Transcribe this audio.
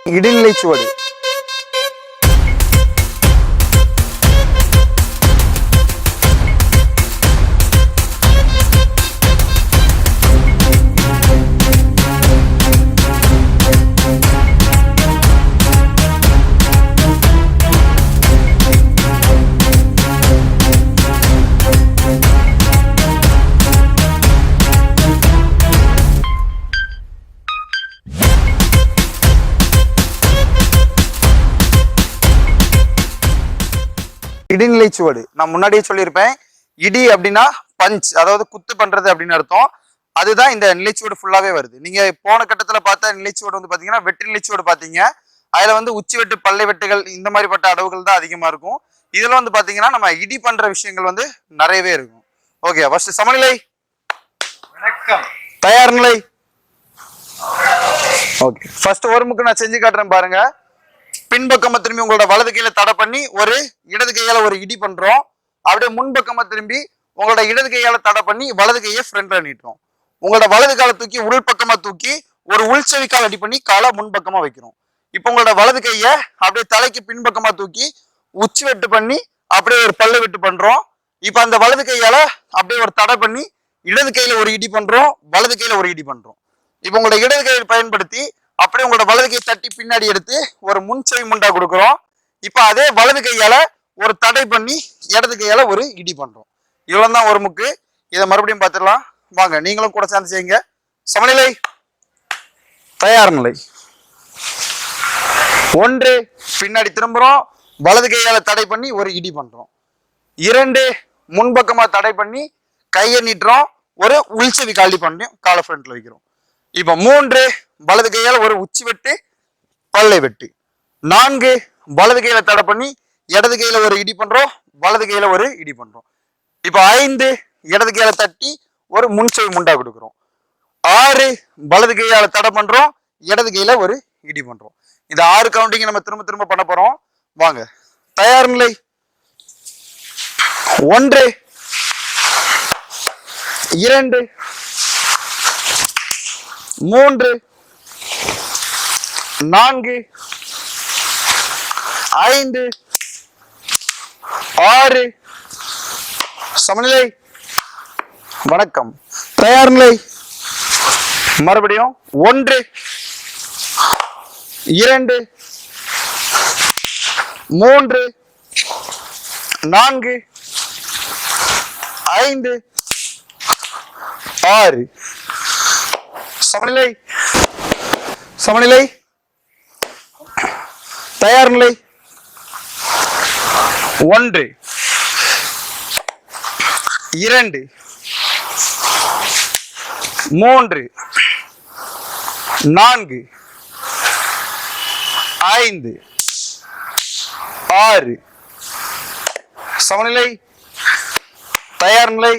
இடைநிலை சுவடு. இடைநிலை சுவடு. நான் முன்னாடியே சொல்லியிருப்பேன், இடி அப்படின்னா பஞ்ச், அதாவது குத்து பண்றது அப்படின்னு அர்த்தம். அதுதான் இந்த நிலைச்சுவடு ஃபுல்லாவே வருது. நீங்க போன கட்டத்துல பார்த்த நிலைச்சுவடு வந்து பாத்தீங்கன்னா வெட்டு நிலைச்சுவடு பாத்தீங்க. அதுல வந்து உச்சி வெட்டு, பல்லை வெட்டுகள், இந்த மாதிரிப்பட்ட அளவுகள் தான் அதிகமா இருக்கும். இதுல வந்து பாத்தீங்கன்னா நம்ம இடி பண்ற விஷயங்கள் வந்து நிறையவே இருக்கும். ஓகே, ஃபர்ஸ்ட் சமநிலை. வணக்கம். தயார் நிலை. ஓகே, ஃபர்ஸ்ட் ஒரு முக்கு நான் செஞ்சு காட்டுறேன் பாருங்க. பின்பக்கமா திரும்பி உங்களோட வலது கையில தடை பண்ணி ஒரு இடது கையால ஒரு இடி பண்றோம். அப்படியே முன்பக்கமா திரும்பி உங்களோட இடது கையால தடை பண்ணி வலது கையை ஃப்ரண்ட்ல நீட்டுறோம். உங்களோட வலது காலை தூக்கி உள் பக்கமா தூக்கி ஒரு உள்செவி கால் அடி பண்ணி காலை முன்பக்கமா வைக்கிறோம். இப்போ உங்களோட வலது கையை அப்படியே தலைக்கு பின்பக்கமா தூக்கி உச்சி வெட்டு பண்ணி அப்படியே ஒரு பல்லு வெட்டு பண்றோம். இப்போ அந்த வலது கையால அப்படியே ஒரு தடை பண்ணி இடது கையில ஒரு இடி பண்றோம், வலது கையில ஒரு இடி பண்றோம். இப்போ உங்களோட இடது கையை பயன்படுத்தி அப்படியே உங்களோட வலது கை தட்டி பின்னாடி எடுத்து ஒரு முன்செவி முண்டா கொடுக்குறோம். இப்போ அதே வலது கையால ஒரு தடை பண்ணி இடது கையால ஒரு இடி பண்றோம். இவ்வளவு தான் ஒரு முக்கு. இதை மறுபடியும் பார்த்துடலாம் வாங்க, நீங்களும் கூட சேர்ந்து செய்யுங்க. சமநிலை. தயார் நிலை. ஒன்று, பின்னாடி திரும்புறோம், வலது கையால தடை பண்ணி ஒரு இடி பண்றோம். இரண்டு, முன்பக்கமா தடை பண்ணி கையை நீட்டுறோம், ஒரு உள்செவி காலி பண்ணி காலை ஃப்ரண்ட்ல வைக்கிறோம். இப்ப மூன்று, வலது கையால ஒரு உச்சி வெட்டு, பல்லை வெட்டு. நான்கு, வலது கையில தடை பண்ணி இடது கையில ஒரு இடி பண்றோம், வலது கையில ஒரு இடி பண்றோம். இப்ப ஐந்து, இடது கையால தட்டி ஒரு முன்செவி முண்டா கொடுக்குறோம். ஆறு, வலது கையால தடை பண்றோம், இடது கையில ஒரு இடி பண்றோம். இந்த 6 கவுண்டிங் நம்ம திரும்ப திரும்ப பண்ண போறோம். வாங்க, தயார் நிலை. ஒன்று, இரண்டு, மூன்று, நான்கு, ஐந்து, ஆறு. சமநிலை. வணக்கம். தயார் நிலை. மறுபடியும் ஒன்று, இரண்டு, மூன்று, நான்கு, ஐந்து, ஆறு. சமநிலை. சமநிலை. தயார் நிலை. ஒன்று, இரண்டு, மூன்று, நான்கு, ஐந்து, ஆறு. சமநிலை. தயார் நிலை.